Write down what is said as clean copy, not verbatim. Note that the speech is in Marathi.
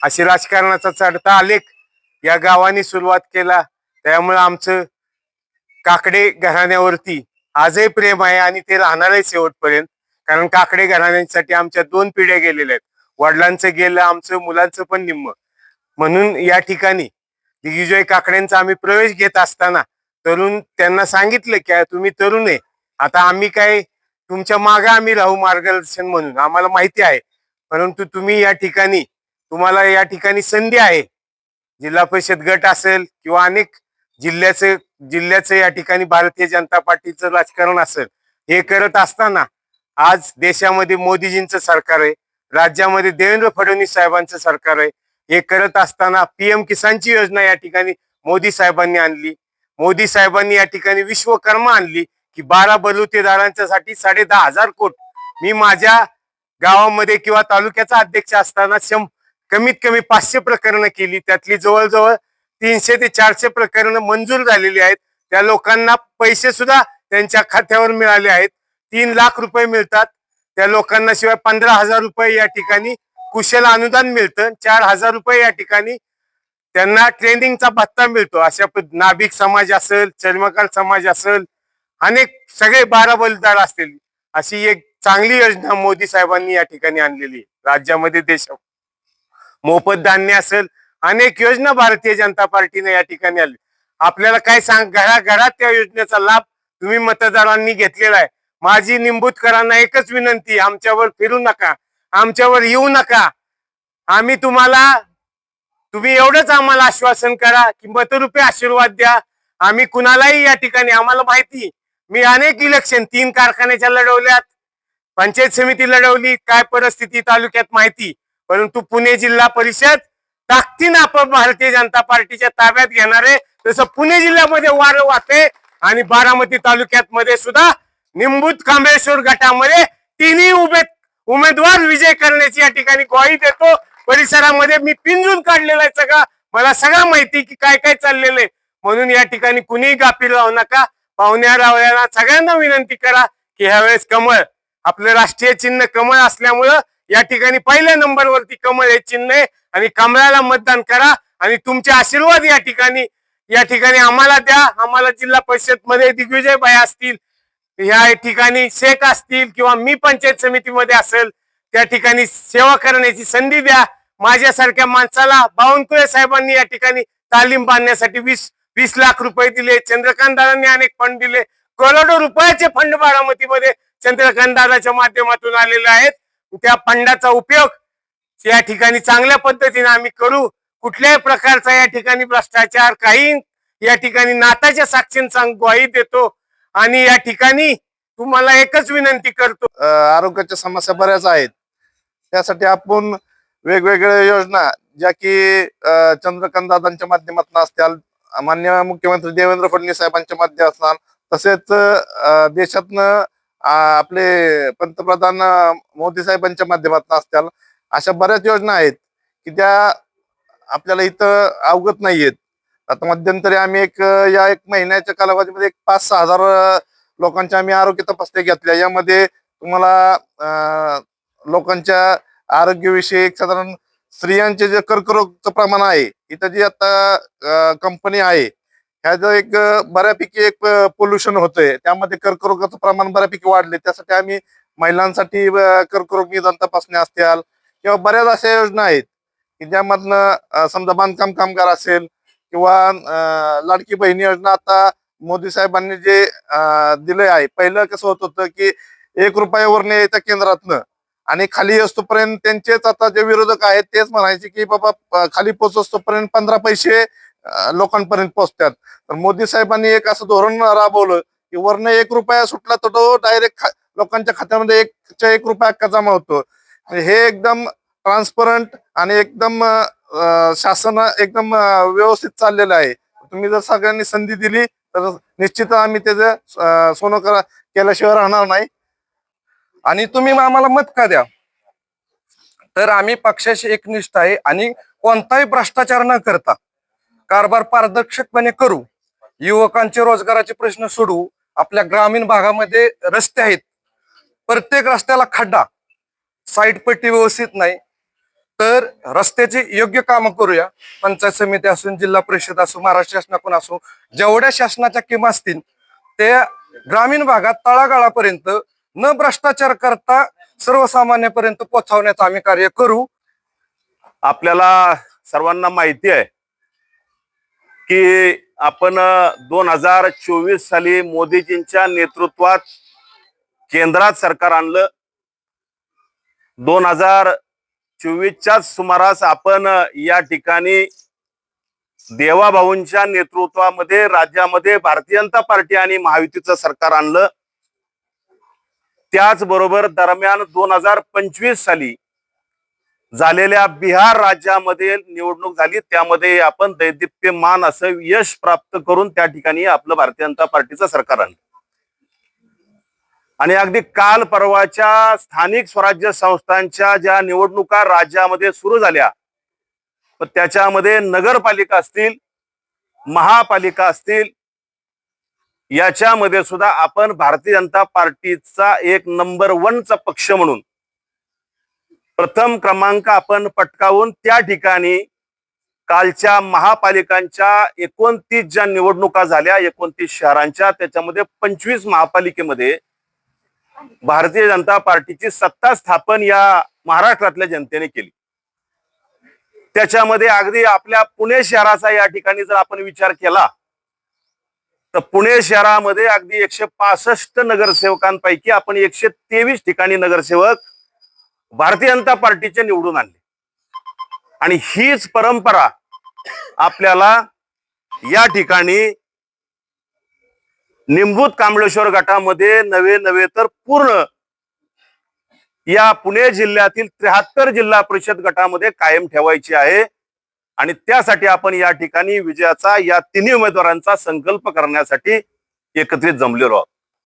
अशी राजकारणाचा चढता आलेख या गावाने सुरुवात केला. त्यामुळे आमचं काकडे घराण्यावरती आजही प्रेम आहे आणि ते राहणार आहे शेवटपर्यंत. कारण काकडे घराण्यांसाठी आमच्या 2 पिढ्या गेलेल्या आहेत. वडिलांचं गेलं, आमचं मुलांचं पण निम्म. म्हणून या ठिकाणी दिग्विजय काकडेंचा आम्ही प्रवेश घेत असताना तरुण त्यांना सांगितलं की तुम्ही तरुण आहे, आता आम्ही काय तुमच्या मागे आम्ही राहू मार्गदर्शन म्हणून, आम्हाला माहिती आहे. परंतु तुम्ही या ठिकाणी तुम्हाला या ठिकाणी संधी आहे. जिल्हा परिषद गट असेल किंवा अनेक जिल्ह्याचं या ठिकाणी भारतीय जनता पार्टीचं राजकारण असेल, हे करत असताना आज देशामध्ये मोदीजींचं सरकार आहे, राज्यामध्ये देवेंद्र फडणवीस साहेबांचं सरकार आहे. हे करत असताना PM किसानची योजना या ठिकाणी मोदी साहेबांनी आणली. मोदी साहेबांनी या ठिकाणी विश्वकर्मा आणली की 12 बलुतेदारांच्यासाठी 10,500 कोटी. मी माझ्या गावामध्ये किंवा तालुक्याचा अध्यक्ष असताना कमीत कमी 500 प्रकरणं केली. त्यातली जवळजवळ 300 ते 400 प्रकरणं मंजूर झालेली आहेत. त्या लोकांना पैसे सुद्धा त्यांच्या खात्यावर मिळाले आहेत. 3 लाख रुपये मिळतात त्या लोकांना. शिवाय 15,000 रुपये या ठिकाणी कुशल अनुदान मिळतं. 4,000 रुपये या ठिकाणी त्यांना ट्रेनिंगचा भत्ता मिळतो. अशा नाभिक समाज असेल, चर्मकार समाज असेल, अनेक सगळे 12 बलिदार असतील, अशी एक चांगली योजना मोदी साहेबांनी या ठिकाणी आणलेली राज्यामध्ये. देशात मोफत धान्य असेल, अनेक योजना भारतीय जनता पार्टीने या ठिकाणी आली. आपल्याला काय घराघरात त्या योजनेचा लाभ तुम्ही मतदारांनी घेतलेला आहे. माझी निंबूतकरांना एकच विनंती, आमच्यावर फिरू नका, आमच्यावर येऊ नका. आम्ही तुम्ही एवढंच आम्हाला आश्वासन करा की मतरूपी आशीर्वाद द्या. आम्ही कुणालाही या ठिकाणी, आम्हाला माहिती, मी अनेक इलेक्शन 3 कारखान्याच्या लढवल्यात, पंचायत समिती लढवली, काय परिस्थिती तालुक्यात माहिती. परंतु पुणे जिल्हा परिषद ताकदीनं आपण भारतीय जनता पार्टीच्या ताब्यात घेणार आहे. तसं पुणे जिल्ह्यामध्ये वारं वाहते आणि बारामती तालुक्यात मध्ये सुद्धा निंबूत कांबळेश्वर गटामध्ये 3ही उमेदवार विजय करण्याची या ठिकाणी ग्वाही देतो. परिसरामध्ये मी पिंजून काढलेला आहे सगळा, मला सगळं माहिती की काय काय चाललेलं आहे. म्हणून या ठिकाणी कुणीही गाफील राहू नका. पाहुण्या रावळ्यांना सगळ्यांना विनंती करा की ह्यावेळेस कमळ, आपलं राष्ट्रीय चिन्ह कमळ असल्यामुळं या ठिकाणी पहिल्या नंबरवरती कमळ हे चिन्ह आहे आणि कमळाला मतदान करा. आणि तुमचे आशीर्वाद या ठिकाणी आम्हाला द्या. आम्हाला जिल्हा परिषद मध्ये दिग्विजय भाई असतील, या ठिकाणी शेख असतील, किंवा मी पंचायत समितीमध्ये असेल, त्या ठिकाणी सेवा करण्याची संधी द्या. माझ्यासारख्या माणसाला बावनकुळे साहेबांनी या ठिकाणी तालीम बांधण्यासाठी 20 लाख रुपये दिले. चंद्रकांत दादांनी अनेक फंड दिले. करोडो रुपयाचे फंड बारामतीमध्ये चंद्रकांत दादाच्या माध्यमातून आलेले आहेत. त्या फंडाचा उपयोग या ठिकाणी चांगल्या पद्धतीने आम्ही करू. कुठल्याही प्रकारचा या ठिकाणी भ्रष्टाचार, काही या ठिकाणी नाताच्या साक्षींचा ग्वाही देतो. आणि या ठिकाणी तुम्हाला एकच विनंती करतो, आरोग्याच्या समस्या बऱ्याच आहेत, त्यासाठी आपण वेगवेगळ्या योजना ज्या की चंद्रकांत दादांच्या माध्यमातून असतील, माननीय मुख्यमंत्री देवेंद्र फडणवीस साहेबांच्या माध्यमातून, तसेच देशातनं आपले पंतप्रधान मोदी साहेबांच्या माध्यमातून असतील, अशा बऱ्याच योजना आहेत की त्या आपल्याला इथं अवगत नाहीयेत. आता मध्यंतरी आम्ही या एक महिन्याच्या कालावधीमध्ये 5-6 हजार लोकांच्या आम्ही आरोग्य तपासण्या घेतल्या. यामध्ये तुम्हाला लोकांच्या आरोग्याविषयी साधारण स्त्रियांचे जे कर्करोगचं प्रमाण आहे, इथं जी आता कंपनी आहे ह्याचं एक बऱ्यापैकी एक पोल्युशन होतंय, त्यामध्ये कर्करोगाचं प्रमाण बऱ्यापैकी वाढले. त्यासाठी आम्ही महिलांसाठी कर्करोग निदान तपासण्या असतील किंवा बऱ्याच अशा योजना आहेत की ज्यामधनं समजा बांधकाम कामगार असेल किंवा लाडकी बहिणी योजना आता मोदी साहेबांनी जे दिले आहे. पहिलं कसं होत होतं की 1 रुपयावर यायच्या केंद्रातनं आणि खाली असतोपर्यंत त्यांचेच आता जे विरोधक आहेत तेच म्हणायचे की बाबा खाली पोहोचतोपर्यंत 15 पैसे लोकांपर्यंत पोहोचतात. तर मोदी साहेबांनी एक असं धोरण राबवलं की वरनं 1 रुपया सुटला तर तो डायरेक्ट लोकांच्या खात्यामध्ये 1 रुपया अख्खा जमा होतो. हे एकदम ट्रान्सपरंट आणि एकदम शासन एकदम व्यवस्थित चाललेलं आहे. तुम्ही जर सगळ्यांनी संधी दिली तर निश्चित आम्ही त्याचं सोनं केल्याशिवाय राहणार नाही. आणि तुम्ही आम्हाला मत का द्या, तर आम्ही पक्षाशी एकनिष्ठ आहे आणि कोणताही भ्रष्टाचार न करता कारभार पारदर्शकपणे करू. युवकांचे रोजगाराचे प्रश्न सोडवू. आपल्या ग्रामीण भागामध्ये रस्ते आहेत, प्रत्येक रस्त्याला खड्डा, साईड पट्टी व्यवस्थित नाही, तर रस्त्याची योग्य कामं करूया. पंचायत समिती असून, जिल्हा परिषद असो, महाराष्ट्र शासनाकडून असो, जेवढ्या शासनाच्या किमा असतील ते ग्रामीण भागात तळागाळापर्यंत न भ्रष्टाचार करता सर्वसामान्यापर्यंत पोहोचवण्याचं आम्ही कार्य करू. आपल्याला सर्वांना माहिती आहे की आपण 2024 साली मोदीजींच्या नेतृत्वात केंद्रात सरकार आणलं. 2024च्या सुमारास आपण या ठिकाणी देवाभाऊंच्या नेतृत्वामध्ये राज्यामध्ये भारतीय जनता पार्टी आणि महायुतीचं सरकार आणलं. त्याचबरोबर दरम्यान 2025 साली झालेल्या बिहार राज्यामध्ये निवडणूक झाली, त्यामध्ये आपण दैदिप्यमान असं यश प्राप्त करून त्या ठिकाणी आपलं भारतीय जनता पार्टीचं सरकार आणलं. आणि अगदी काल परवाच्या स्थानिक स्वराज्य संस्थांच्या ज्या निवडणुका राज्यामध्ये सुरू झाल्या, त्याच्यामध्ये नगरपालिका असतील, महापालिका असतील, याच्यामध्ये सुद्धा आपण भारतीय जनता पार्टीचा एक नंबर 1चा पक्ष म्हणून प्रथम क्रमांक आपण पटकावून त्या ठिकाणी कालच्या महापालिकांच्या 29 ज्या निवडणुका झाल्या, 29 शहरांच्या, त्याच्यामध्ये 25 महापालिकेमध्ये भारतीय जनता पार्टीची सत्ता स्थापन या महाराष्ट्रातल्या जनतेने केली. त्याच्यामध्ये अगदी आपल्या पुणे शहराचा या ठिकाणी जर आपण विचार केला तर पुणे शहरामध्ये अगदी 165 नगरसेवकांपैकी आपण 123 ठिकाणी नगरसेवक भारतीय जनता पार्टीचे निवडून आणले. आणि हीच परंपरा आपल्याला या ठिकाणी निंबूत कांबळेश्वर गटामध्ये नव्हे तर पूर्ण या पुणे जिल्ह्यातील 73 जिल्हा परिषद गटामध्ये कायम ठेवायची आहे. आणि त्यासाठी आपण या ठिकाणी विजयाचा या तिन्ही उमेदवारांचा संकल्प करण्यासाठी एकत्रित जमलेलो आहोत.